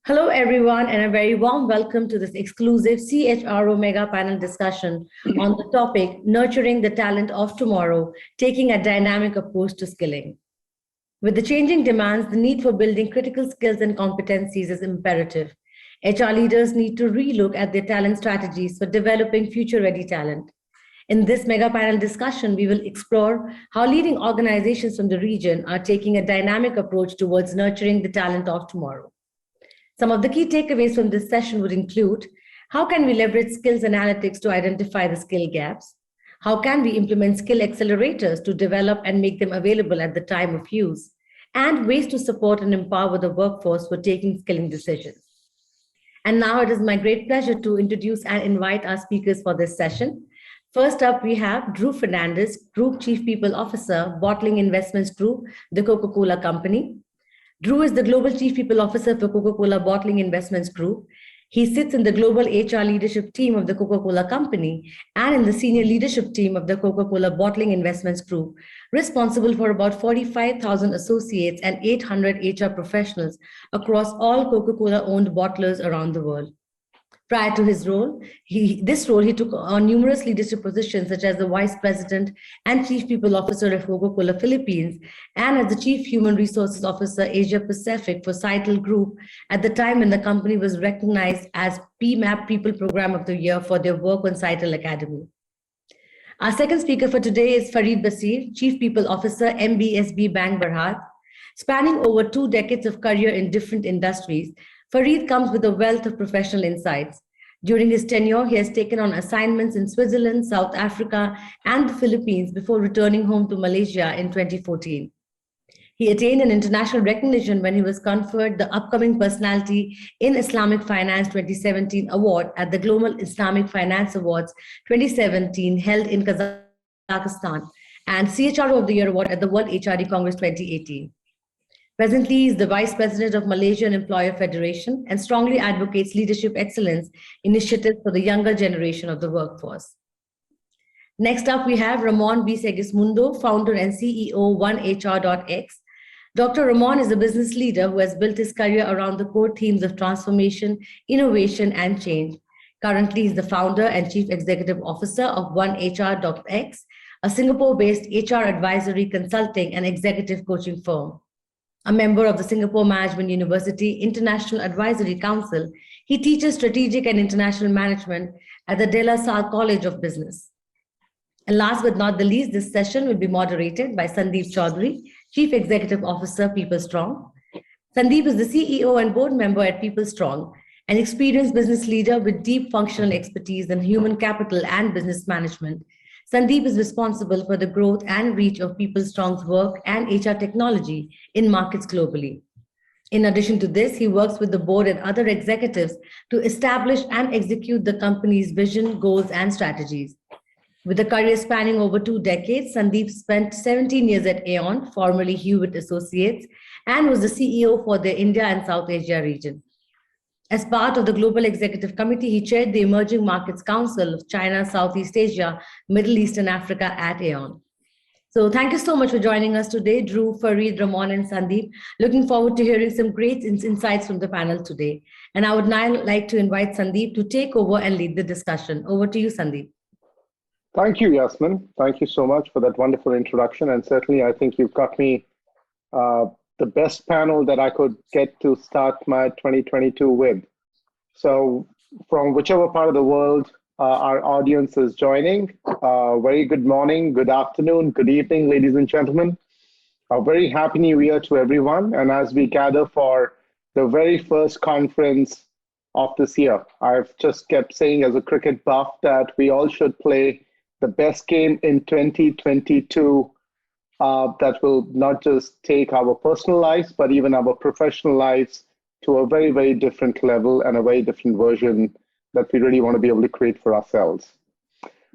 Hello, everyone, and a very warm welcome to this exclusive CHRO mega panel discussion on the topic Nurturing the Talent of Tomorrow, Taking a Dynamic Approach to Skilling. With the changing demands, the need for building critical skills and competencies is imperative. HR leaders need to relook at their talent strategies for developing future-ready talent. In this mega panel discussion, we will explore how leading organizations from the region are taking a dynamic approach towards nurturing the talent of tomorrow. Some of the key takeaways from this session would include: how can we leverage skills analytics to identify the skill gaps? How can we implement skill accelerators to develop and make them available at the time of use? And ways to support and empower the workforce for taking skilling decisions. And now it is my great pleasure to introduce and invite our speakers for this session. First up, we have Fernandez, Group Chief People Officer, Bottling Investments Group, the Coca-Cola Company. Drew is the Global Chief People Officer for Coca-Cola Bottling Investments Group. He sits in the Global HR Leadership Team of the Coca-Cola Company and in the Senior Leadership Team of the Coca-Cola Bottling Investments Group, responsible for about 45,000 associates and 800 HR professionals across all Coca-Cola-owned bottlers around the world. Prior to his role, he took on numerous leadership positions such as the Vice President and Chief People Officer of Coca-Cola Philippines and as the Chief Human Resources Officer Asia Pacific for Cital Group at the time when the company was recognized as PMAP People Program of the Year for their work on Cital Academy. Our second speaker for today is Farid Basir, Chief People Officer, MBSB Bank Berhad. Spanning over 2 decades of career in different industries, Farid comes with a wealth of professional insights. During his tenure, he has taken on assignments in Switzerland, South Africa, and the Philippines before returning home to Malaysia in 2014. He attained an international recognition when he was conferred the Upcoming Personality in Islamic Finance 2017 award at the Global Islamic Finance Awards 2017 held in Kazakhstan and CHRO of the Year award at the World HRD Congress 2018. Presently, he is the Vice President of Malaysian Employer Federation and strongly advocates leadership excellence initiatives for the younger generation of the workforce. Next up, we have Ramon B Segismundo, founder and CEO 1HR.x. Dr. Ramon is a business leader who has built his career around the core themes of transformation, innovation, and change. Currently, he is the founder and Chief Executive Officer of 1HR.x, a Singapore-based HR advisory, consulting, and executive coaching firm. A member of the Singapore Management University International Advisory Council, he teaches strategic and international management at the De La Salle College of Business. And last but not the least, this session will be moderated by Sandeep Chaudhary, Chief Executive Officer, PeopleStrong. Sandeep is the CEO and board member at PeopleStrong, an experienced business leader with deep functional expertise in human capital and business management. Sandeep is responsible for the growth and reach of PeopleStrong's work and HR technology in markets globally. In addition to this, he works with the board and other executives to establish and execute the company's vision, goals, and strategies. With a career spanning over 2 decades, Sandeep spent 17 years at Aon, formerly Hewitt Associates, and was the CEO for the India and South Asia region. As part of the Global Executive Committee, he chaired the Emerging Markets Council of China, Southeast Asia, Middle East, and Africa at Aon. So thank you so much for joining us today, Drew, Farid, Ramon, and Sandeep. Looking forward to hearing some great insights from the panel today. And I would now like to invite Sandeep to take over and lead the discussion. Over to you, Sandeep. Thank you, Yasmin. Thank you so much for that wonderful introduction. And certainly, I think you've got me the best panel that I could get to start my 2022 with. So from whichever part of the world our audience is joining, very good morning, good afternoon, good evening, ladies and gentlemen. A very happy new year to everyone. And as we gather for the very first conference of this year, I've just kept saying as a cricket buff that we all should play the best game in 2022 that will not just take our personal lives, but even our professional lives to a very, very different level and a very different version that we really want to be able to create for ourselves.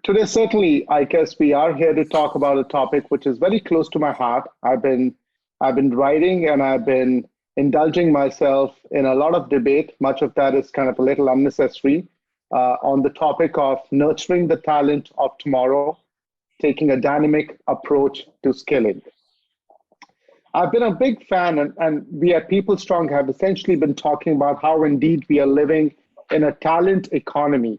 Today, certainly, I guess we are here to talk about a topic which is very close to my heart. I've been writing and I've been indulging myself in a lot of debate. Much of that is kind of a little unnecessary on the topic of nurturing the talent of tomorrow, taking a dynamic approach to skilling. I've been a big fan, and we at PeopleStrong have essentially been talking about how indeed we are living in a talent economy,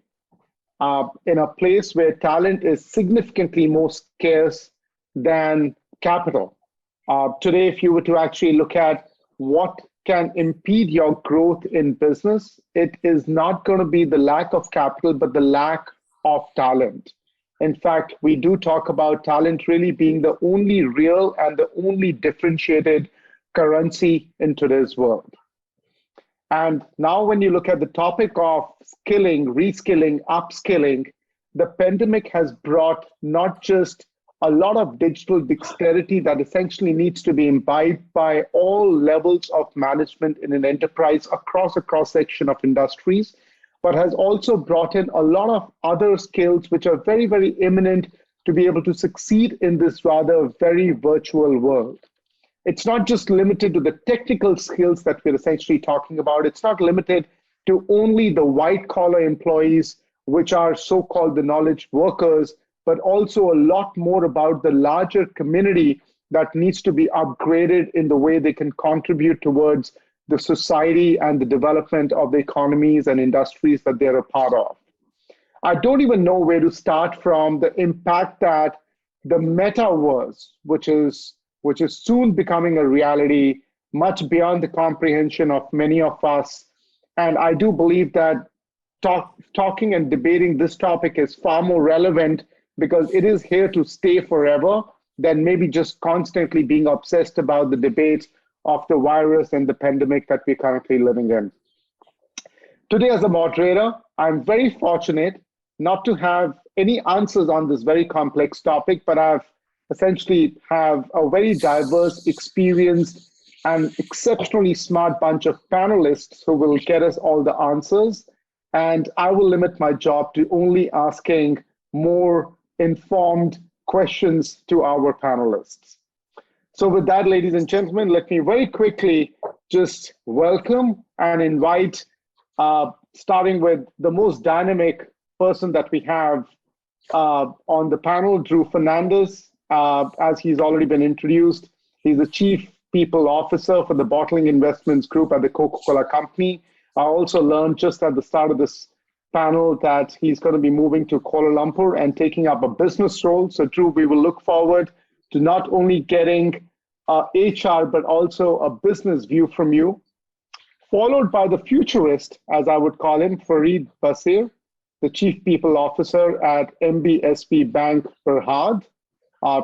in a place where talent is significantly more scarce than capital. Today, if you were to actually look at what can impede your growth in business, it is not going to be the lack of capital, but the lack of talent. In fact, we do talk about talent really being the only real and the only differentiated currency in today's world. And now when you look at the topic of skilling, reskilling, upskilling, the pandemic has brought not just a lot of digital dexterity that essentially needs to be imbibed by all levels of management in an enterprise across a cross-section of industries, but has also brought in a lot of other skills which are very, very imminent to be able to succeed in this rather very virtual world. It's not just limited to the technical skills that we're essentially talking about. It's not limited to only the white-collar employees, which are so-called the knowledge workers, but also a lot more about the larger community that needs to be upgraded in the way they can contribute towards the society and the development of the economies and industries that they're a part of. I don't even know where to start from the impact that the metaverse, which is soon becoming a reality, much beyond the comprehension of many of us. And I do believe that talking and debating this topic is far more relevant because it is here to stay forever than maybe just constantly being obsessed about the debate of the virus and the pandemic that we're currently living in. Today, as a moderator, I'm very fortunate not to have any answers on this very complex topic, but I've essentially have a very diverse, experienced, and exceptionally smart bunch of panelists who will get us all the answers. And I will limit my job to only asking more informed questions to our panelists. So with that, ladies and gentlemen, let me very quickly just welcome and invite, starting with the most dynamic person that we have on the panel, Drew Fernandez. As he's already been introduced, he's the Chief People Officer for the Bottling Investments Group at the Coca-Cola Company. I also learned just at the start of this panel that he's going to be moving to Kuala Lumpur and taking up a business role. So Drew, we will look forward to not only getting HR, but also a business view from you, followed by the futurist, as I would call him, Farid Basir, the Chief People Officer at MBSB Bank Berhad.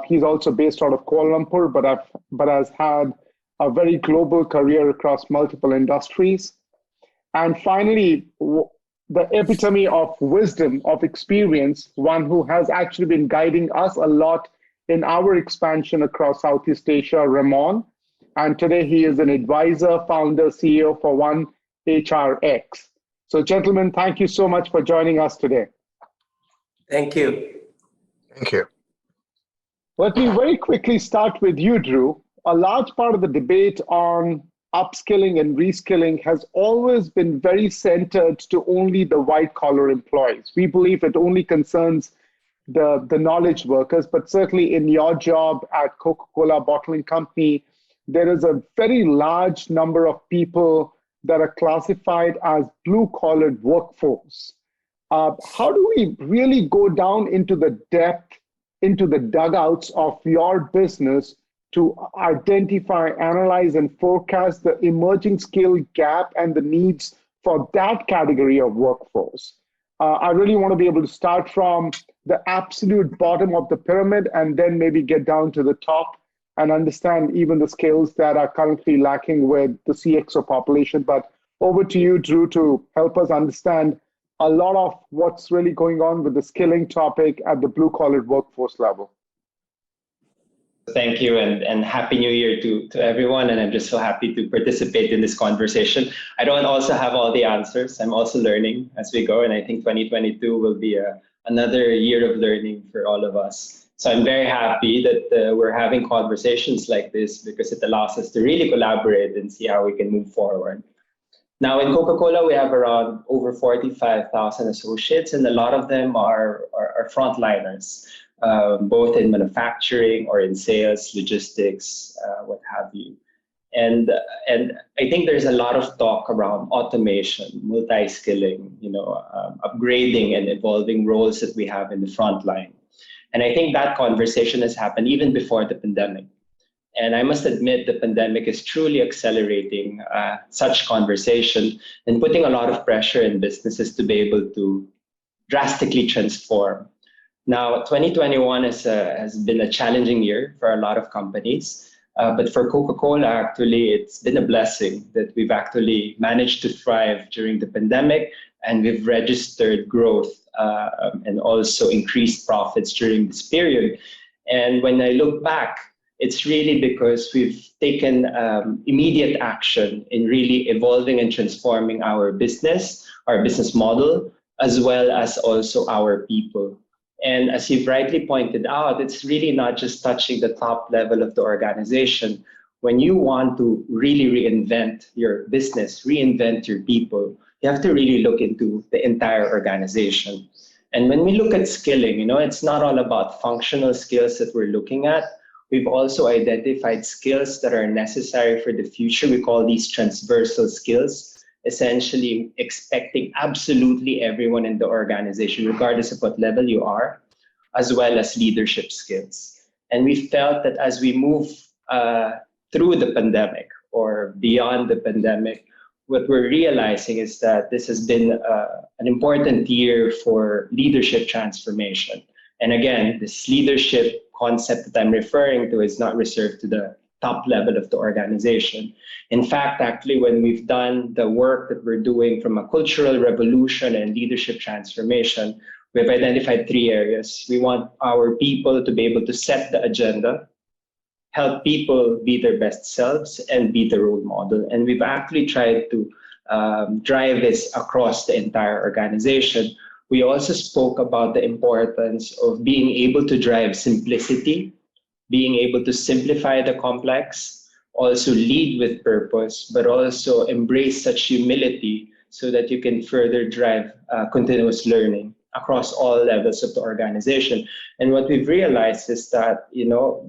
He's also based out of Kuala Lumpur, but has had a very global career across multiple industries. And finally, the epitome of wisdom, of experience, one who has actually been guiding us a lot in our expansion across Southeast Asia, Ramon. And today he is an advisor, founder, CEO for One HRX. So gentlemen, thank you so much for joining us today. Thank you. Thank you. Let me very quickly start with you, Drew. A large part of the debate on upskilling and reskilling has always been very centered to only the white-collar employees. We believe it only concerns the knowledge workers, but certainly in your job at Coca-Cola Bottling Company, there is a very large number of people that are classified as blue-collar workforce. How do we really go down into the depth, into the dugouts of your business to identify, analyze, and forecast the emerging skill gap and the needs for that category of workforce? I really want to be able to start from the absolute bottom of the pyramid and then maybe get down to the top and understand even the skills that are currently lacking with the CXO population. But over to you, Drew, to help us understand a lot of what's really going on with the skilling topic at the blue-collar workforce level. Thank you, and Happy New Year to everyone. And I'm just so happy to participate in this conversation. I don't also have all the answers. I'm also learning as we go. And I think 2022 will be another year of learning for all of us. So I'm very happy that we're having conversations like this because it allows us to really collaborate and see how we can move forward. Now in Coca-Cola, we have around over 45,000 associates, and a lot of them are frontliners. Both in manufacturing or in sales, logistics, what have you. And I think there's a lot of talk around automation, multi-skilling, upgrading and evolving roles that we have in the front line. And I think that conversation has happened even before the pandemic. And I must admit, the pandemic is truly accelerating such conversation and putting a lot of pressure in businesses to be able to drastically transform. Now, 2021 has been a challenging year for a lot of companies. But for Coca-Cola, actually, it's been a blessing that we've actually managed to thrive during the pandemic, and we've registered growth and also increased profits during this period. And when I look back, it's really because we've taken immediate action in really evolving and transforming our business model, as well as also our people. And as you've rightly pointed out, it's really not just touching the top level of the organization. When you want to really reinvent your business, reinvent your people, you have to really look into the entire organization. And when we look at skilling, it's not all about functional skills that we're looking at. We've also identified skills that are necessary for the future. We call these transversal skills, essentially expecting absolutely everyone in the organization, regardless of what level you are, as well as leadership skills. And we felt that as we move through the pandemic or beyond the pandemic, what we're realizing is that this has been an important year for leadership transformation. And again, this leadership concept that I'm referring to is not reserved to the top level of the organization. In fact, actually, when we've done the work that we're doing from a cultural revolution and leadership transformation, we've identified 3 areas. We want our people to be able to set the agenda, help people be their best selves, and be the role model. And we've actually tried to drive this across the entire organization. We also spoke about the importance of being able to drive simplicity, being able to simplify the complex, also lead with purpose, but also embrace such humility so that you can further drive continuous learning across all levels of the organization. And what we've realized is that,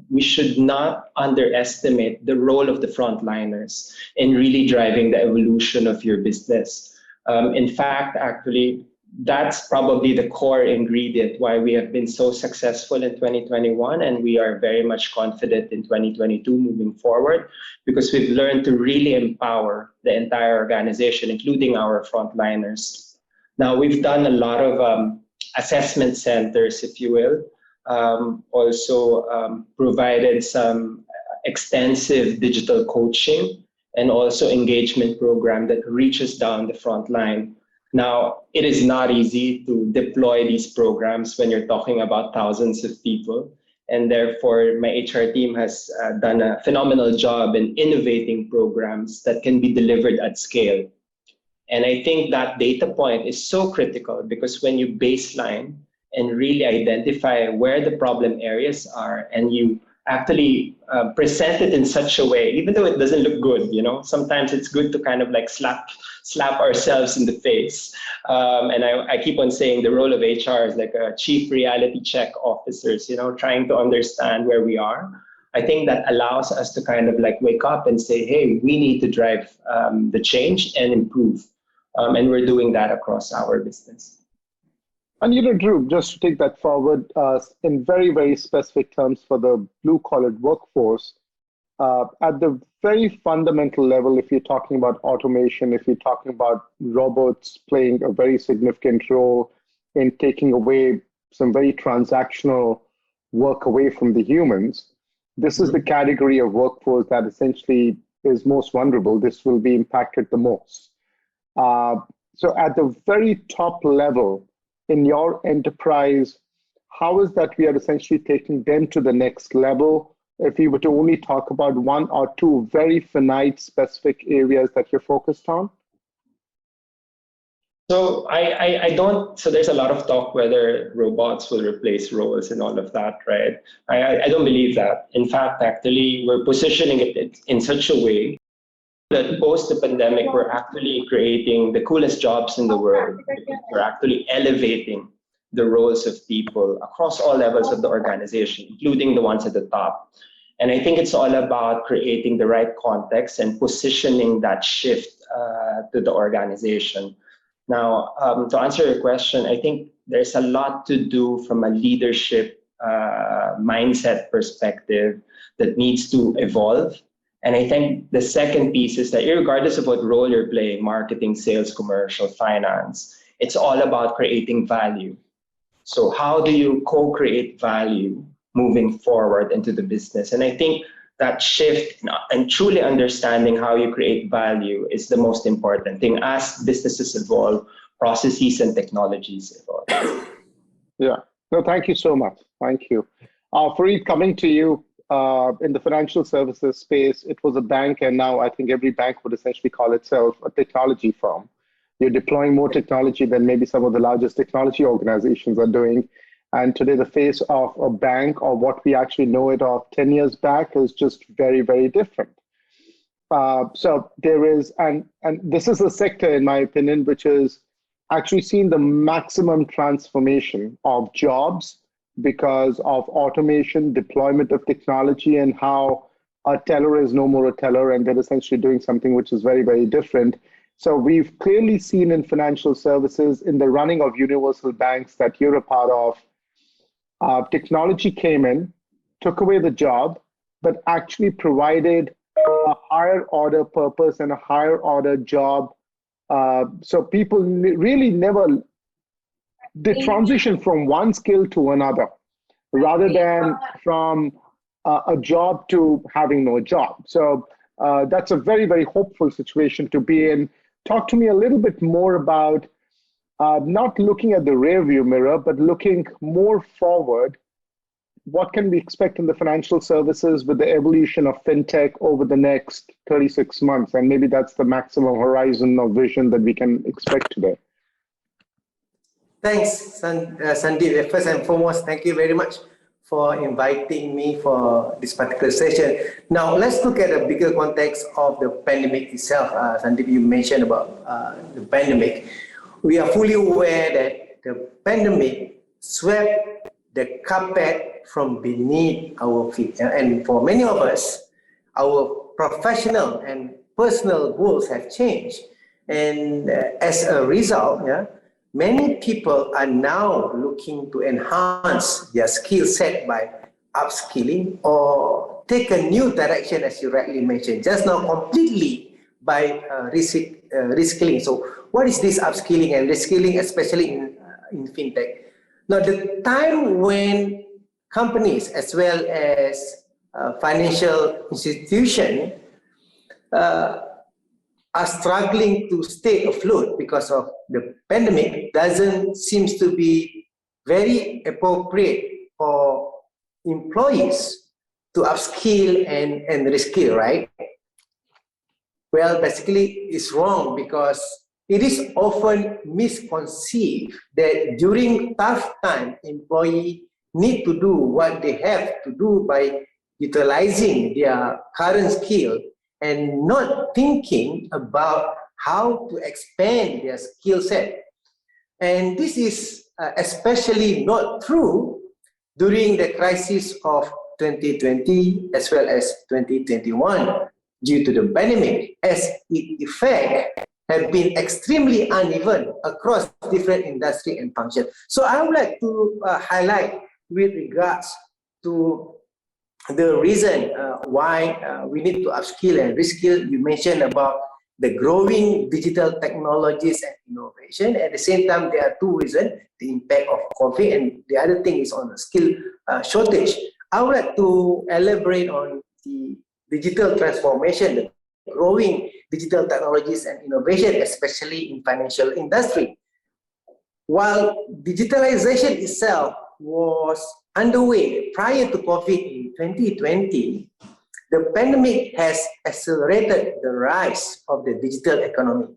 we should not underestimate the role of the frontliners in really driving the evolution of your business. In fact, actually, that's probably the core ingredient why we have been so successful in 2021, and we are very much confident in 2022 moving forward, because we've learned to really empower the entire organization, including our frontliners. Now, we've done a lot of assessment centers, if you will, also provided some extensive digital coaching and also engagement program that reaches down the front line. Now, it is not easy to deploy these programs when you're talking about thousands of people. And therefore, my HR team has done a phenomenal job in innovating programs that can be delivered at scale. And I think that data point is so critical, because when you baseline and really identify where the problem areas are, and you actually present it in such a way, even though it doesn't look good, sometimes it's good to kind of like slap ourselves in the face. And I keep on saying the role of HR is like a chief reality check officers, trying to understand where we are. I think that allows us to kind of like wake up and say, hey, we need to drive the change and improve. And we're doing that across our business. And Drew, just to take that forward, in very, very specific terms for the blue-collar workforce, at the very fundamental level, if you're talking about automation, if you're talking about robots playing a very significant role in taking away some very transactional work away from the humans, this is the category of workforce that essentially is most vulnerable. This will be impacted the most. So at the very top level in your enterprise, how is that we are essentially taking them to the next level? If you were to only talk about 1 or 2 very finite specific areas that you're focused on? So so there's a lot of talk whether robots will replace roles and all of that, right? I don't believe that. In fact, actually, we're positioning it in such a way that post the pandemic, we're actually creating the coolest jobs in the world. We're actually elevating the roles of people across all levels of the organization, including the ones at the top. And I think it's all about creating the right context and positioning that shift to the organization. Now, to answer your question, I think there's a lot to do from a leadership mindset perspective that needs to evolve. And I think the second piece is that regardless of what role you're playing, marketing, sales, commercial, finance, it's all about creating value. So how do you co-create value moving forward into the business? And I think that shift and truly understanding how you create value is the most important thing as businesses evolve, processes and technologies evolve. Yeah, no, thank you so much. Thank you. Farid, coming to you, in the financial services space, it was a bank, and now I think every bank would essentially call itself a technology firm. You're deploying more technology than maybe some of the largest technology organizations are doing. And today, the face of a bank, or what we actually know it of 10 years back, is just very, very different. So there is, and this is a sector, in my opinion, which is actually seen the maximum transformation of jobs because of automation, deployment of technology, and how a teller is no more a teller, and they're essentially doing something which is very, very different. So we've clearly seen in financial services, in the running of universal banks that you're a part of, technology came in, took away the job, but actually provided a higher order purpose and a higher order job. So people really never did transition from one skill to another, rather than from a job to having no job. So that's a very, very hopeful situation to be in. Talk to me a little bit more about not looking at the rear view mirror, but looking more forward. What can we expect in the financial services with the evolution of fintech over the next 36 months? And maybe that's the maximum horizon of vision that we can expect today. Thanks, Sandeep. First and foremost, thank you very much for inviting me for this particular session. Now, let's look at the bigger context of the pandemic itself. Sandeep, you mentioned about the pandemic. We are fully aware that the pandemic swept the carpet from beneath our feet. And for many of us, our professional and personal goals have changed. And as a result, many people are now looking to enhance their skill set by upskilling or take a new direction, as you rightly mentioned, just now completely by reskilling. So what is this upskilling and reskilling, especially in fintech? Now, the time when companies as well as financial institutions are struggling to stay afloat because of the pandemic doesn't seem to be very appropriate for employees to upskill and reskill, right? Well, basically it's wrong because it is often misconceived that during tough time, employees need to do what they have to do by utilizing their current skill and not thinking about how to expand their skill set. And this is especially not true during the crisis of 2020 as well as 2021 due to the pandemic, as its effect have been extremely uneven across different industry and functions. So I would like to highlight with regards to the reason why we need to upskill and reskill. You mentioned about the growing digital technologies and innovation. At the same time, there are two reasons: the impact of COVID, and the other thing is on the skill shortage. I would like to elaborate on the digital transformation, the growing digital technologies and innovation, especially in financial industry. While digitalization itself was underway prior to COVID in 2020, the pandemic has accelerated the rise of the digital economy.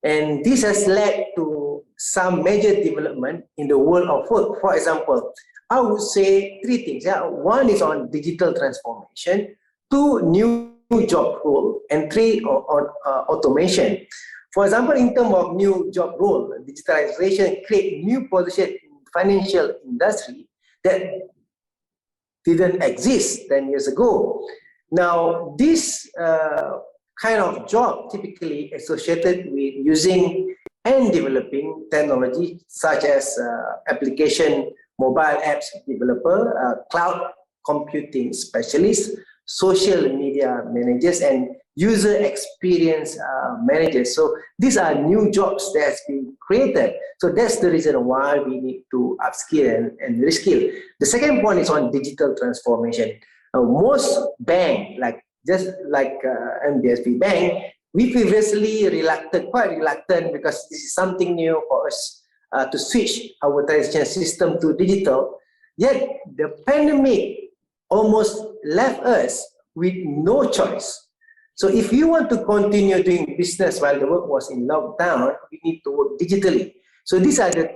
And this has led to some major development in the world of work. For example, I would say three things. One is on digital transformation, two, new job role, and three, on automation. For example, in terms of new job role, digitalization creates new positions in financial industry that didn't exist 10 years ago. Now, this kind of job typically associated with using and developing technology such as application mobile apps developer, cloud computing specialists, social media managers, and user experience managers. So these are new jobs that has been created. So that's the reason why we need to upskill and reskill. The second point is on digital transformation. Most banks, just like MBSB Bank, we previously quite reluctant because this is something new for us to switch our traditional system to digital. Yet the pandemic almost left us with no choice. So if you want to continue doing business while the work was in lockdown, we need to work digitally. So these are the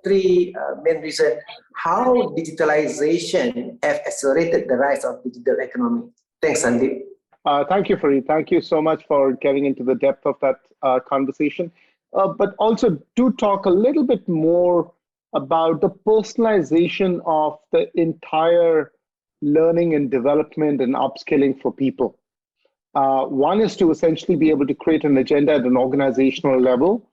three main reasons how digitalization have accelerated the rise of digital economy. Thanks, Sandeep. Thank you, Farid. Thank you so much for getting into the depth of that conversation. But also do talk a little bit more about the personalization of the entire learning and development and upskilling for people. One is to essentially be able to create an agenda at an organizational level.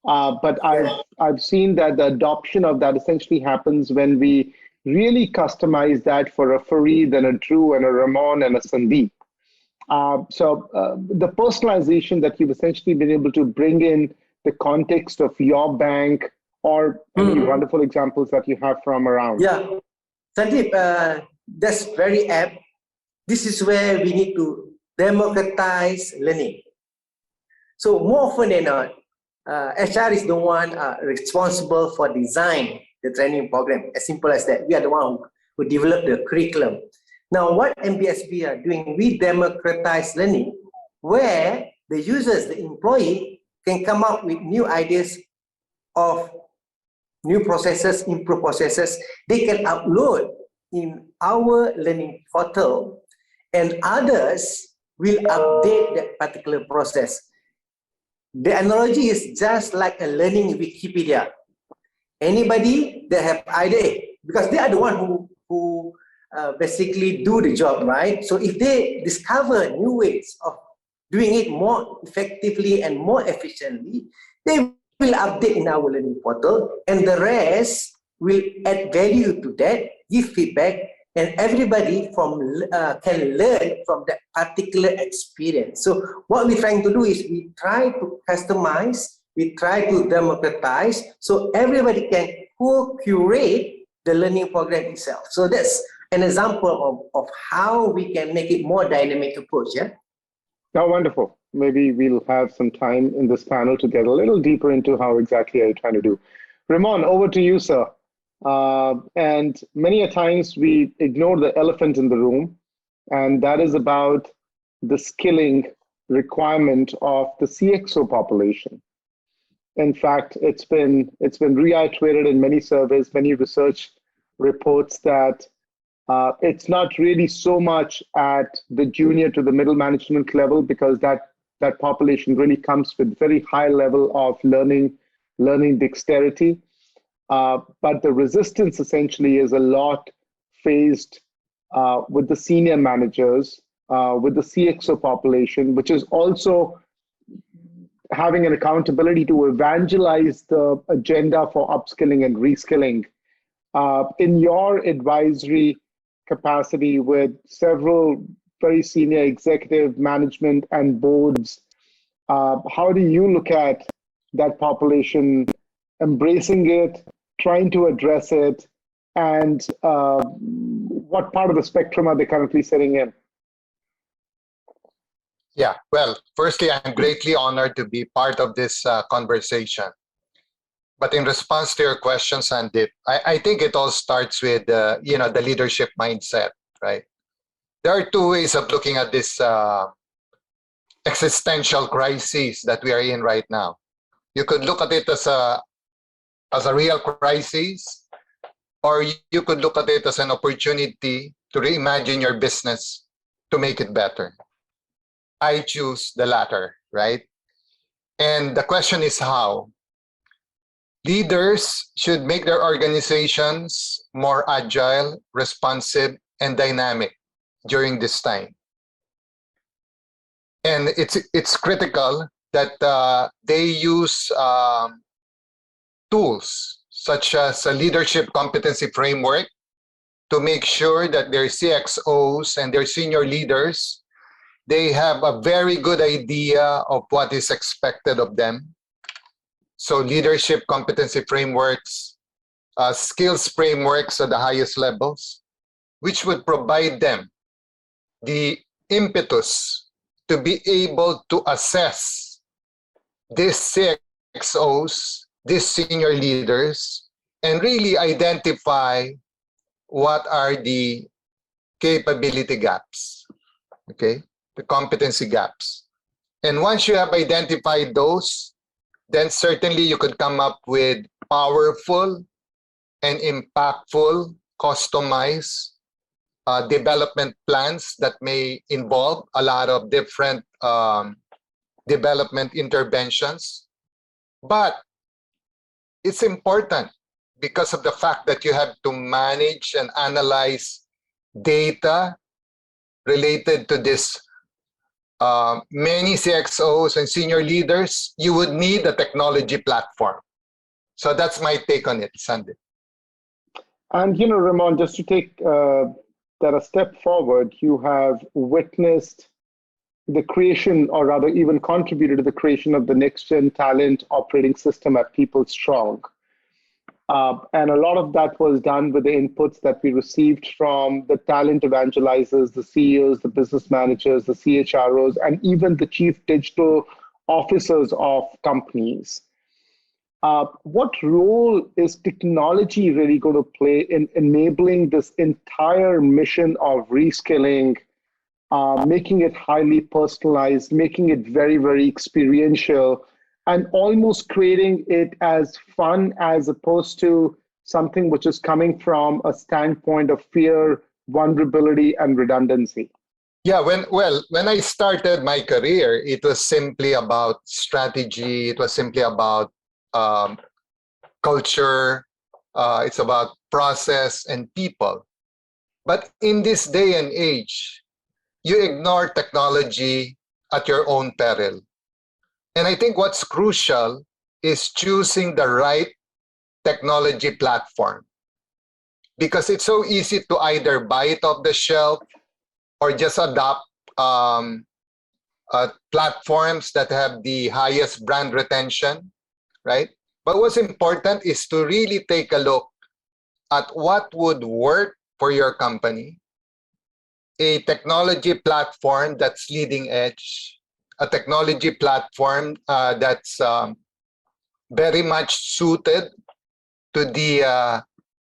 But I've seen that the adoption of that essentially happens when we really customize that for a Farid and a Drew and a Ramon and a Sandeep. So the personalization that you've essentially been able to bring in the context of your bank or any wonderful examples that you have from around. Yeah, Sandeep, that's very apt. This is where we need to democratize learning. So more often than not, HR is the one responsible for design the training program. As simple as that. We are the one who develop the curriculum. Now, what MBSB are doing, we democratize learning, where the users, the employee, can come up with new ideas of new processes, improved processes. They can upload in our learning portal, and others will update that particular process. The analogy is just like a learning Wikipedia. Anybody that have idea, because they are the one who basically do the job, right? So if they discover new ways of doing it more effectively and more efficiently, they will update in our learning portal, and the rest will add value to that, give feedback, and everybody can learn from that particular experience. So what we're trying to do is we try to customize, we try to democratize, so everybody can co-curate the learning program itself. So that's an example of how we can make it more dynamic approach, yeah? Oh, wonderful. Maybe we'll have some time in this panel to get a little deeper into how exactly you're trying to do. Ramon, over to you, sir. And many a times we ignore the elephant in the room, and that is about the skilling requirement of the CXO population. In fact, it's been reiterated in many surveys, many research reports that it's not really so much at the junior to the middle management level, because that population really comes with very high level of learning dexterity. But the resistance essentially is a lot faced with the senior managers, with the CXO population, which is also having an accountability to evangelize the agenda for upskilling and reskilling. In your advisory capacity with several very senior executive management and boards, how do you look at that population, embracing it, trying to address it, and what part of the spectrum are they currently sitting in? Yeah, well, firstly, I'm greatly honored to be part of this conversation. But in response to your question, Sandeep, I think it all starts with the leadership mindset, right? There are two ways of looking at this existential crisis that we are in right now. You could look at it as a real crisis, or you could look at it as an opportunity to reimagine your business to make it better. I choose the latter, right? And the question is how. Leaders should make their organizations more agile, responsive, and dynamic during this time. And it's critical that they use tools such as a leadership competency framework to make sure that their CXOs and their senior leaders, they have a very good idea of what is expected of them. So leadership competency frameworks, skills frameworks at the highest levels, which would provide them the impetus to be able to assess these CXOs, these senior leaders, and really identify what are the capability gaps, okay? The competency gaps. And once you have identified those, then certainly you could come up with powerful and impactful, customized development plans that may involve a lot of different development interventions. But it's important because of the fact that you have to manage and analyze data related to this many CXOs and senior leaders. You would need a technology platform. So that's my take on it, Sandeep. And, Ramon, just to take that a step forward, you have witnessed the creation, or rather even contributed to the creation of the next-gen talent operating system at PeopleStrong. And a lot of that was done with the inputs that we received from the talent evangelizers, the CEOs, the business managers, the CHROs, and even the chief digital officers of companies. What role is technology really going to play in enabling this entire mission of reskilling, making it highly personalized, making it very, very experiential, and almost creating it as fun as opposed to something which is coming from a standpoint of fear, vulnerability, and redundancy? Yeah, when I started my career, it was simply about strategy. It was simply about culture. It's about process and people. But in this day and age, you ignore technology at your own peril. And I think what's crucial is choosing the right technology platform, because it's so easy to either buy it off the shelf or just adopt platforms that have the highest brand retention, right? But what's important is to really take a look at what would work for your company, a technology platform that's leading edge, a technology platform that's very much suited to the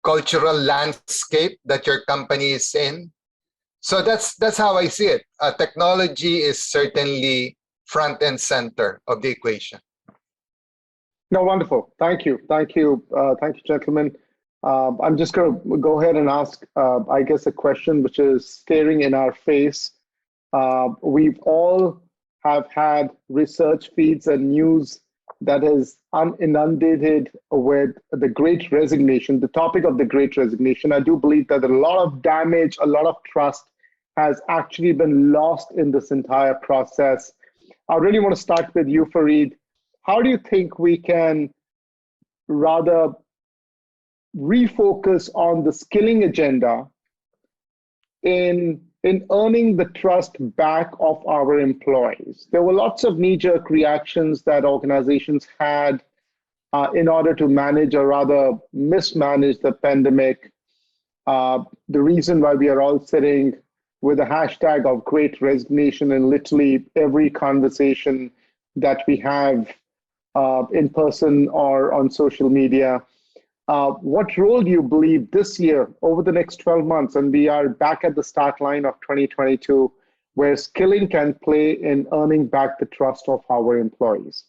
cultural landscape that your company is in. So that's how I see it. Technology is certainly front and center of the equation. No, wonderful. Thank you. Thank you, gentlemen. I'm just going to go ahead and ask, I guess, a question which is staring in our face. We've all have had research feeds and news that is inundated with the Great Resignation, the topic of the Great Resignation. I do believe that a lot of damage, a lot of trust has actually been lost in this entire process. I really want to start with you, Farid. How do you think we can rather refocus on the skilling agenda in earning the trust back of our employees? There were lots of knee-jerk reactions that organizations had in order to manage or rather mismanage the pandemic. The reason why we are all sitting with a hashtag of Great Resignation in literally every conversation that we have in person or on social media. What role do you believe this year, over the next 12 months, and we are back at the start line of 2022, where skilling can play in earning back the trust of our employees?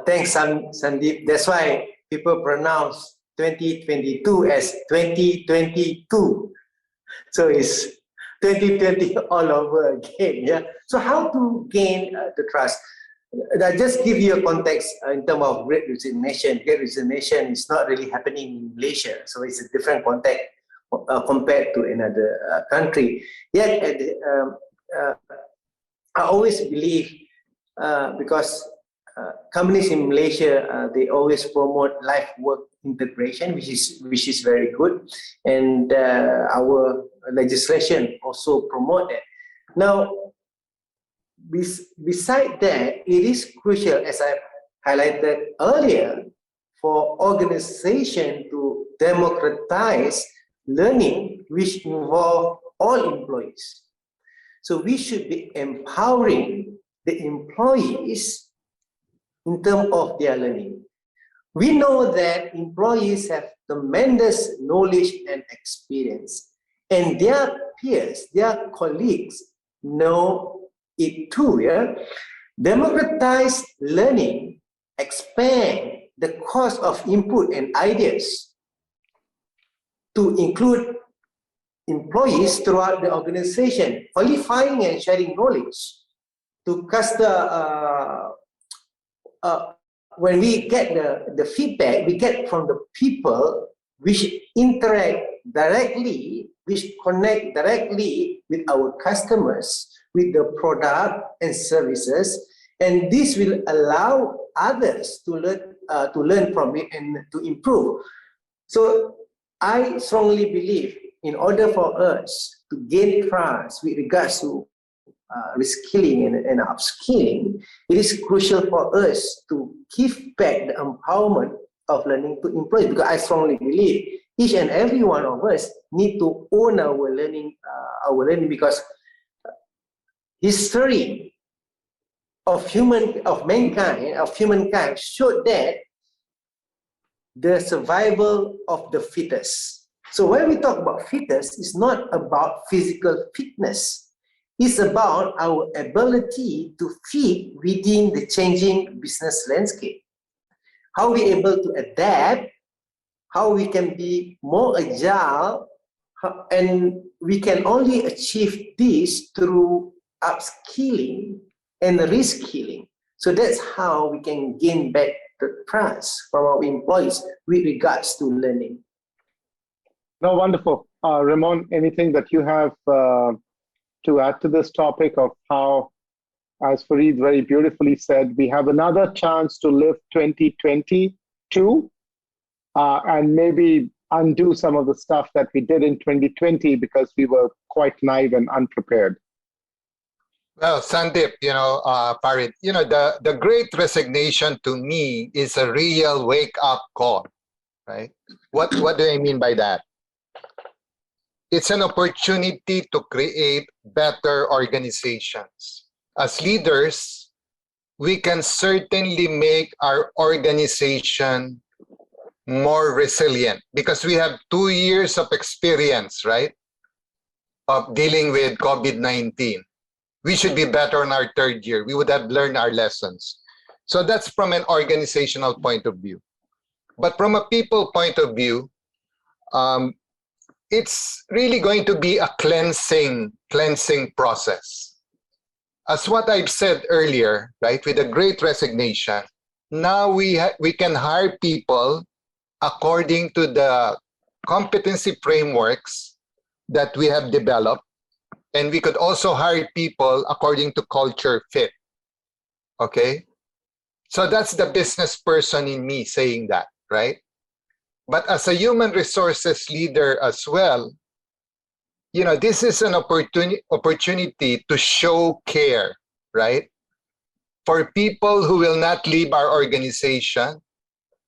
Thanks, Sandeep. That's why people pronounce 2022 as 2022. So it's 2020 all over again. Yeah. So how to gain the trust? I just give you a context in terms of Great Resignation. Great Resignation is not really happening in Malaysia, so it's a different context compared to another country. Yet, I always believe because companies in Malaysia they always promote life-work integration, which is very good, and our legislation also promote that. Now, beside that, it is crucial, as I highlighted earlier, for organization to democratize learning, which involve all employees. So we should be empowering the employees in terms of their learning. We know that employees have tremendous knowledge and experience, and their peers, their colleagues know it too. Yeah? Democratize learning, expand the cost of input and ideas to include employees throughout the organization, qualifying and sharing knowledge to when we get the feedback we get from the people which interact directly, which connect directly with our customers, with the product and services, and this will allow others to learn from it and to improve. So I strongly believe in order for us to gain trust with regards to reskilling and upskilling, it is crucial for us to give back the empowerment of learning to employees, because I strongly believe each and every one of us need to own our learning, because history of humankind showed that the survival of the fittest. So when we talk about fittest, it's not about physical fitness. It's about our ability to fit within the changing business landscape. How we able to adapt, how we can be more agile, and we can only achieve this through upskilling and reskilling. So that's how we can gain back the trust from our employees with regards to learning. No, wonderful. Ramon, anything that you have to add to this topic of how, as Farid very beautifully said, we have another chance to live 2022 and maybe undo some of the stuff that we did in 2020 because we were quite naive and unprepared? Well, Sandeep, Farid, the Great Resignation to me is a real wake-up call, right? What do I mean by that? It's an opportunity to create better organizations. As leaders, we can certainly make our organization more resilient because we have 2 years of experience, right, of dealing with COVID-19. We should be better in our 3rd year. We would have learned our lessons. So that's from an organizational point of view. But from a people point of view, it's really going to be a cleansing process. As what I've said earlier, right, with the Great Resignation, now we can hire people according to the competency frameworks that we have developed, and we could also hire people according to culture fit. Okay? So that's the business person in me saying that, right? But as a human resources leader as well, this is an opportunity to show care, right? For people who will not leave our organization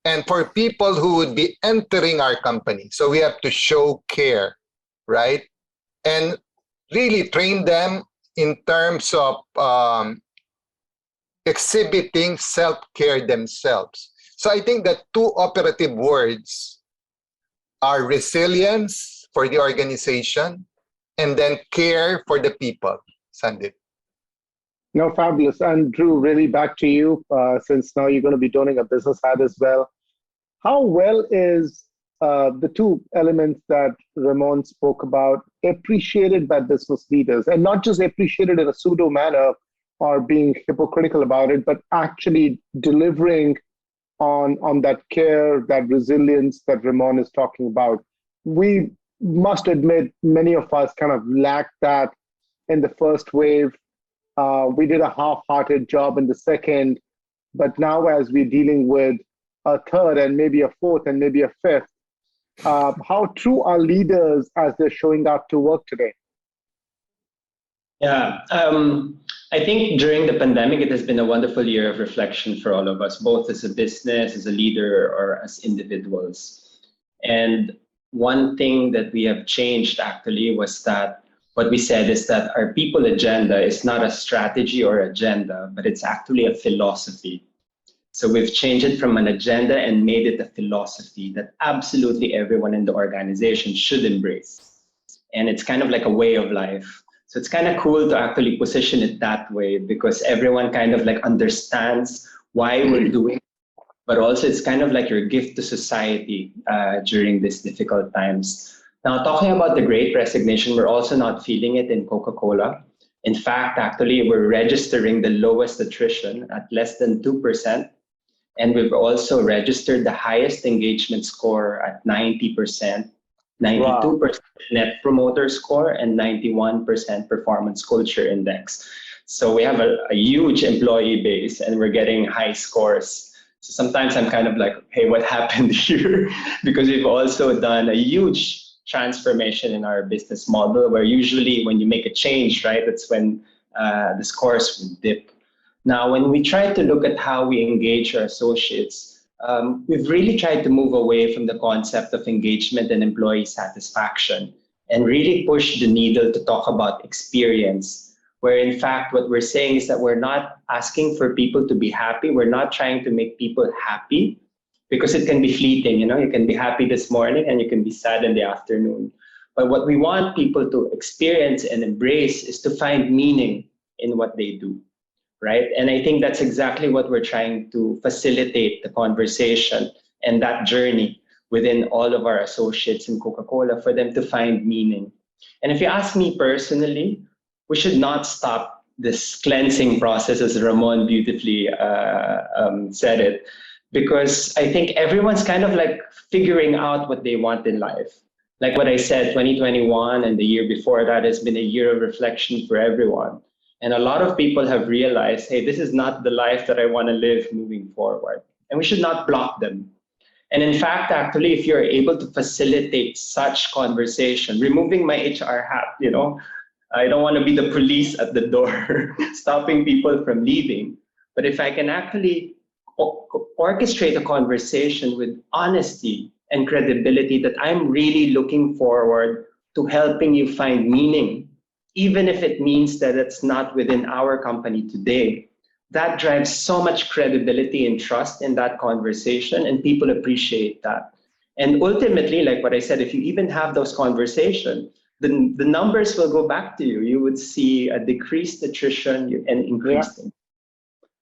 and for people who would be entering our company. So we have to show care, right? And really train them in terms of exhibiting self-care themselves. So I think that 2 operative words are resilience for the organization and then care for the people. Sandeep. No, fabulous. And Drew, really back to you, since now you're going to be donning a business hat as well. How well is the 2 elements that Ramon spoke about appreciated by business leaders, and not just appreciated in a pseudo manner, or being hypocritical about it, but actually delivering on that care, that resilience that Ramon is talking about. We must admit many of us kind of lacked that in the first wave. We did a half-hearted job in the second, but now as we're dealing with a third and maybe a fourth and maybe a fifth, how true are leaders as they're showing up to work today? Yeah, I think during the pandemic, it has been a wonderful year of reflection for all of us, both as a business, as a leader, or as individuals. And one thing that we have changed actually was that what we said is that our people agenda is not a strategy or agenda, but it's actually a philosophy. So we've changed it from an agenda and made it a philosophy that absolutely everyone in the organization should embrace. And it's kind of like a way of life. So it's kind of cool to actually position it that way because everyone kind of like understands why we're doing it, but also it's kind of like your gift to society during these difficult times. Now, talking about the Great Resignation, we're also not feeling it in Coca-Cola. In fact, actually, we're registering the lowest attrition at less than 2%. And we've also registered the highest engagement score at 90%. 92% wow. Net promoter score and 91% performance culture index. So we have a huge employee base and we're getting high scores. So sometimes I'm kind of like, hey, what happened here? Because we've also done a huge transformation in our business model where usually when you make a change, right, that's when the scores would dip. Now, when we try to look at how we engage our associates, we've really tried to move away from the concept of engagement and employee satisfaction and really push the needle to talk about experience, where in fact what we're saying is that we're not asking for people to be happy. We're not trying to make people happy because it can be fleeting. You know, you can be happy this morning and you can be sad in the afternoon. But what we want people to experience and embrace is to find meaning in what they do. Right? And I think that's exactly what we're trying to facilitate the conversation and that journey within all of our associates in Coca-Cola for them to find meaning. And if you ask me personally, we should not stop this cleansing process, as Ramon beautifully said it, because I think everyone's kind of like figuring out what they want in life. Like what I said, 2021 and the year before that has been a year of reflection for everyone. And a lot of people have realized, hey, this is not the life that I want to live moving forward. And we should not block them. And in fact, actually, if you're able to facilitate such conversation, removing my HR hat, you know, I don't want to be the police at the door, stopping people from leaving. But if I can actually orchestrate a conversation with honesty and credibility that I'm really looking forward to helping you find meaning, even if it means that it's not within our company today, that drives so much credibility and trust in that conversation, and people appreciate that. And ultimately, like what I said, if you even have those conversations, the numbers will go back to you. You would see a decreased attrition and increased. Yeah.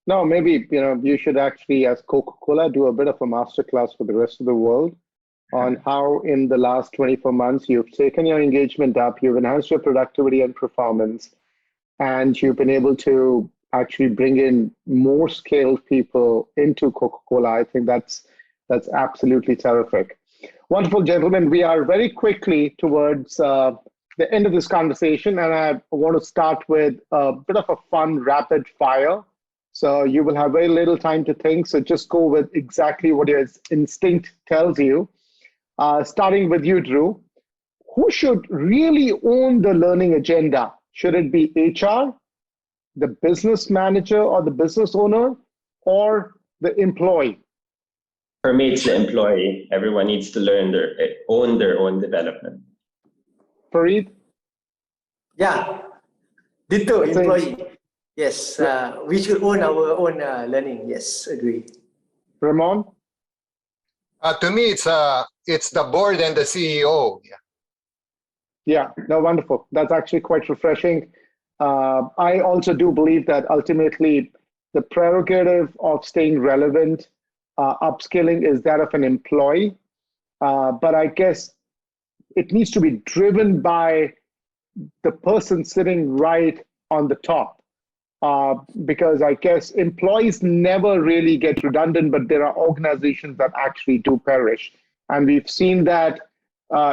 No, maybe you should actually, as Coca-Cola, do a bit of a masterclass for the rest of the world on how in the last 24 months you've taken your engagement up, you've enhanced your productivity and performance, and you've been able to actually bring in more skilled people into Coca-Cola. I think that's absolutely terrific. Wonderful, gentlemen. We are very quickly towards the end of this conversation, and I want to start with a bit of a fun rapid fire. So you will have very little time to think, so just go with exactly what your instinct tells you. Starting with you, Drew, who should really own the learning agenda? Should it be HR, the business manager or the business owner, or the employee? For me, it's the employee. Everyone needs to own their own development. Farid? Yeah, ditto, employee. Yes, we should own our own learning. Yes, agree. Ramon? To me, it's the board and the CEO. Yeah, no, wonderful. That's actually quite refreshing. I also do believe that ultimately the prerogative of staying relevant, upskilling is that of an employee. But I guess it needs to be driven by the person sitting right on the top. because I guess employees never really get redundant, but there are organizations that actually do perish. And we've seen that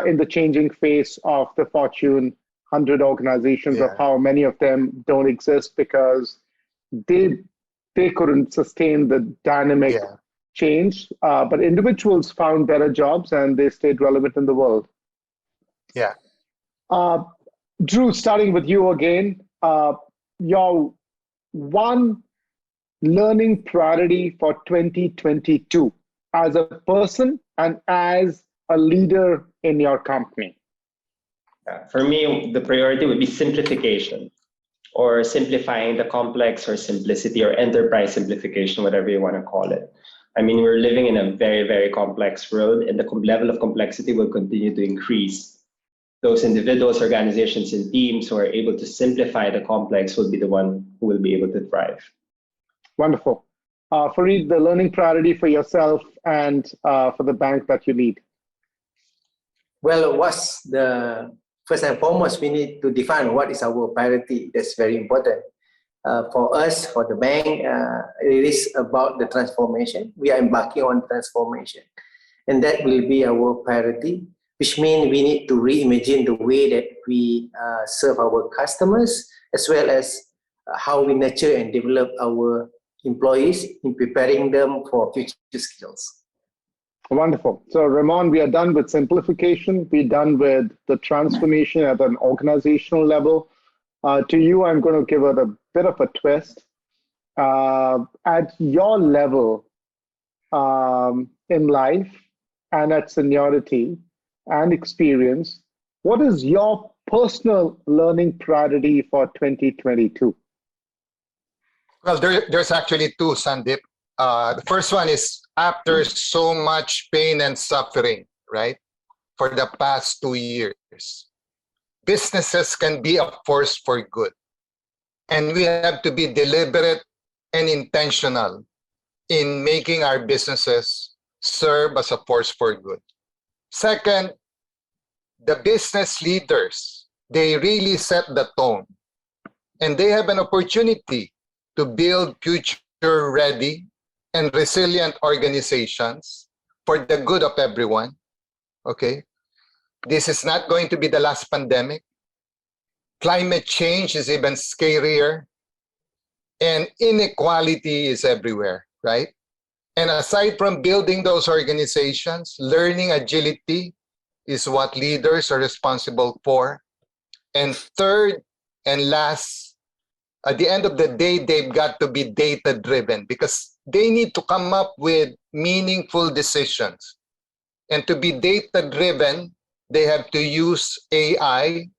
in the changing face of the Fortune 100 organizations, of how many of them don't exist because they couldn't sustain the dynamic change. But individuals found better jobs and they stayed relevant in the world. Yeah. Drew, starting with you again, your one learning priority for 2022 as a person and as a leader in your company? For me, the priority would be simplification, or simplifying the complex, or simplicity, or enterprise simplification, whatever you want to call it. I mean, we're living in a very, very complex world, and the level of complexity will continue to increase. Those individuals, organizations, and teams who are able to simplify the complex will be the one who will be able to thrive. Wonderful. Farid, the learning priority for yourself and for the bank that you lead? Well, what's the first and foremost, we need to define what is our priority. That's very important. For us, for the bank, it is about the transformation. We are embarking on transformation, and that will be our priority, which means we need to reimagine the way that we serve our customers, as well as how we nurture and develop our employees in preparing them for future skills. Wonderful. So, Ramon, we are done with simplification. We're done with the transformation at an organizational level. To you, I'm going to give it a bit of a twist. At your level in life and at seniority and experience, what is your personal learning priority for 2022? Well, there's actually two, Sandeep. The first one is, after so much pain and suffering, right, for the past 2 years, businesses can be a force for good. And we have to be deliberate and intentional in making our businesses serve as a force for good. Second, the business leaders, they really set the tone. And they have an opportunity to build future-ready and resilient organizations for the good of everyone, okay? This is not going to be the last pandemic. Climate change is even scarier. And inequality is everywhere, right? And aside from building those organizations, learning agility is what leaders are responsible for. And third and last, at the end of the day, they've got to be data-driven because they need to come up with meaningful decisions. And to be data-driven, they have to use AI,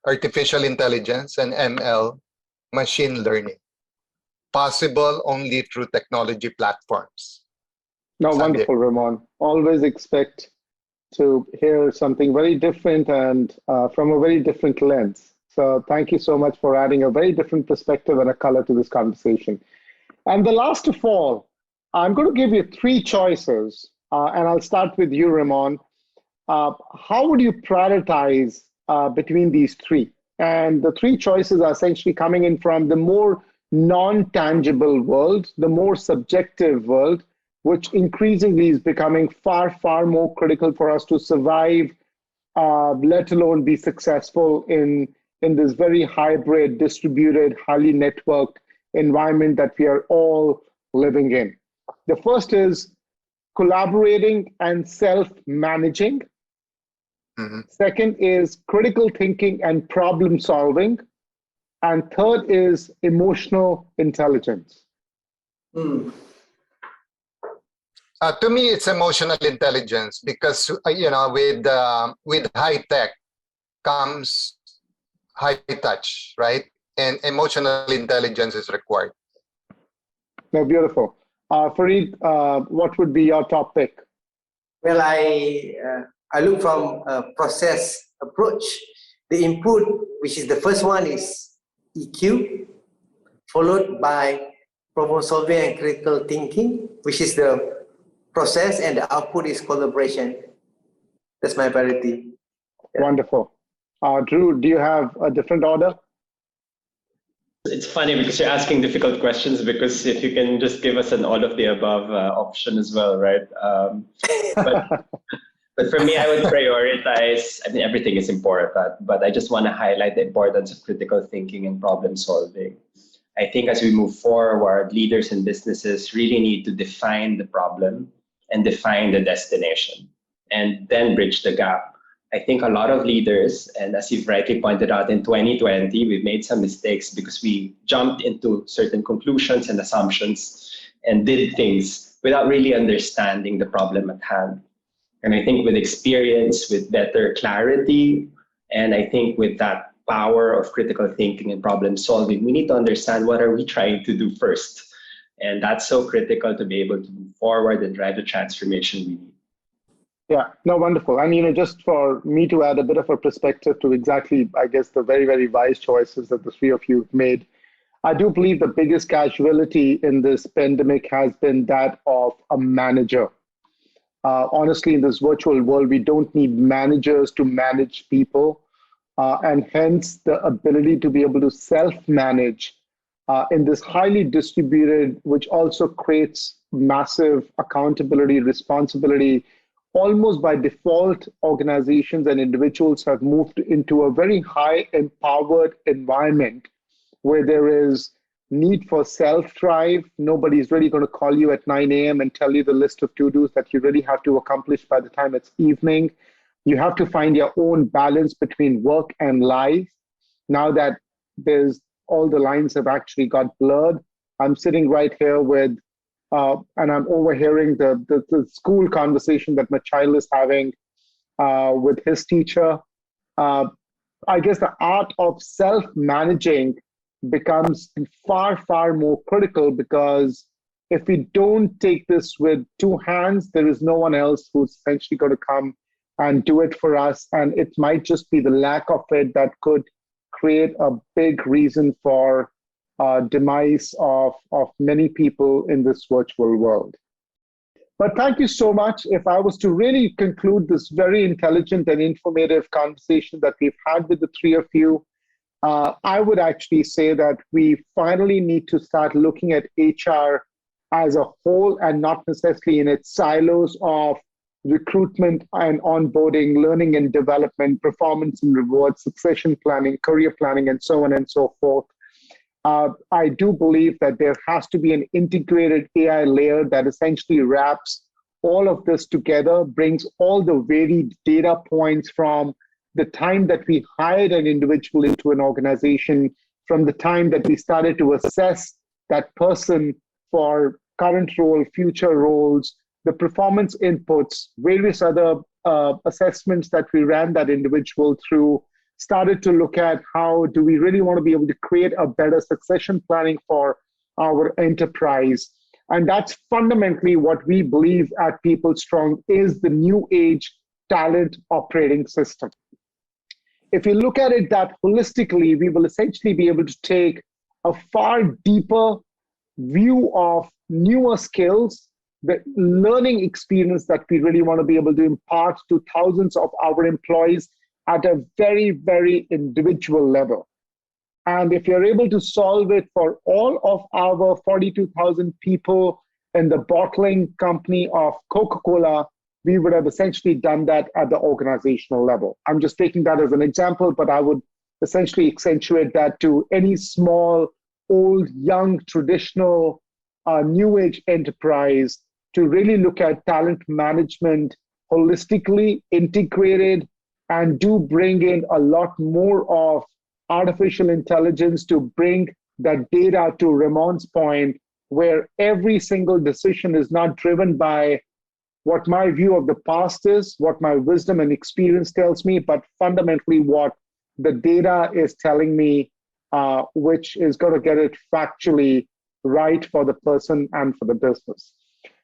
artificial intelligence, and ML, machine learning, possible only through technology platforms. No, wonderful, Ramon. Always expect to hear something very different and from a very different lens. So thank you so much for adding a very different perspective and a color to this conversation. And the last of all, I'm going to give you 3 choices, and I'll start with you, Ramon. How would you prioritize between these 3? And the 3 choices are essentially coming in from the more non-tangible world, the more subjective world, which increasingly is becoming far, far more critical for us to survive, let alone be successful in this very hybrid, distributed, highly networked environment that we are all living in. The first is collaborating and self-managing. Mm-hmm. Second is critical thinking and problem solving. And third is emotional intelligence. Mm. To me, it's emotional intelligence because, with high tech comes high touch, right? And emotional intelligence is required. No, beautiful. Farid, what would be your top pick? Well, I look from a process approach. The input, which is the first one, is EQ, followed by problem solving and critical thinking, which is the process, and the output is collaboration. That's my priority. Yeah. Wonderful. Drew, do you have a different order? It's funny because you're asking difficult questions, because if you can just give us an all of the above option as well, right? But for me, I would prioritize, I mean, everything is important, but I just want to highlight the importance of critical thinking and problem solving. I think as we move forward, leaders and businesses really need to define the problem and define the destination, and then bridge the gap. I think a lot of leaders, and as you've rightly pointed out, in 2020, we've made some mistakes because we jumped into certain conclusions and assumptions and did things without really understanding the problem at hand. And I think with experience, with better clarity, and I think with that power of critical thinking and problem solving, we need to understand what are we trying to do first. And that's so critical to be able to move forward and drive the transformation we need. Yeah, no, wonderful. And, just for me to add a bit of a perspective to exactly, I guess, the very, very wise choices that the three of you have made, I do believe the biggest casualty in this pandemic has been that of a manager. Honestly, in this virtual world, we don't need managers to manage people, and hence the ability to be able to self-manage in this highly distributed, which also creates massive accountability, responsibility. Almost by default, organizations and individuals have moved into a very high empowered environment where there is need for self-drive. Nobody's really going to call you at 9 a.m. and tell you the list of to-dos that you really have to accomplish by the time it's evening. You have to find your own balance between work and life. Now that all the lines have actually got blurred, I'm sitting right here with, and I'm overhearing the school conversation that my child is having with his teacher. I guess the art of self-managing becomes far, far more critical, because if we don't take this with two hands, there is no one else who's essentially going to come and do it for us. And it might just be the lack of it that could create a big reason for demise of many people in this virtual world. But thank you so much. If I was to really conclude this very intelligent and informative conversation that we've had with the three of you, I would actually say that we finally need to start looking at HR as a whole, and not necessarily in its silos of recruitment and onboarding, learning and development, performance and rewards, succession planning, career planning, and so on and so forth. I do believe that there has to be an integrated AI layer that essentially wraps all of this together, brings all the varied data points from the time that we hired an individual into an organization, from the time that we started to assess that person for current role, future roles, the performance inputs, various other assessments that we ran that individual through, started to look at how do we really want to be able to create a better succession planning for our enterprise. And that's fundamentally what we believe at PeopleStrong is the new age talent operating system. If you look at it that holistically, we will essentially be able to take a far deeper view of newer skills, the learning experience that we really want to be able to impart to thousands of our employees at a very, very individual level. And if you're able to solve it for all of our 42,000 people in the bottling company of Coca-Cola, we would have essentially done that at the organizational level. I'm just taking that as an example, but I would essentially accentuate that to any small, old, young, traditional, new age enterprise to really look at talent management holistically, integrated, and do bring in a lot more of artificial intelligence to bring that data to Ramon's point, where every single decision is not driven by what my view of the past is, what my wisdom and experience tells me, but fundamentally what the data is telling me, which is going to get it factually right for the person and for the business.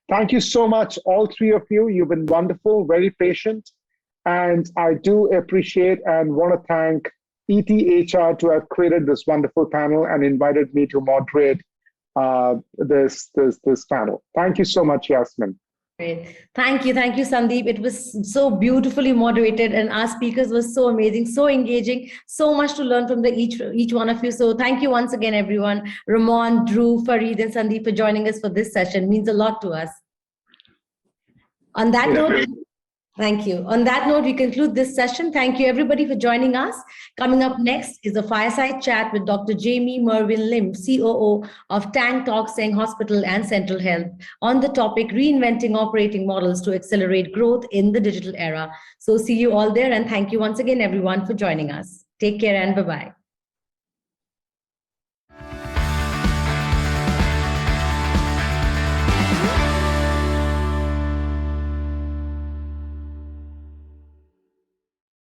Thank you so much, all three of you. You've been wonderful, very patient. And I do appreciate and want to thank ETHR to have created this wonderful panel and invited me to moderate this panel. Thank you so much, Yasmin. Great. Thank you, Sandeep. It was so beautifully moderated, and our speakers were so amazing, so engaging, so much to learn from each one of you. So thank you once again, everyone. Ramon, Drew, Farid, and Sandeep for joining us for this session. It means a lot to us. On that note, thank you. On that note, we conclude this session. Thank you, everybody, for joining us. Coming up next is a fireside chat with Dr. Jamie Mervyn Lim, COO of Tang Tok Seng Hospital and Central Health, on the topic reinventing operating models to accelerate growth in the digital era. So see you all there, and thank you once again, everyone, for joining us. Take care and bye-bye.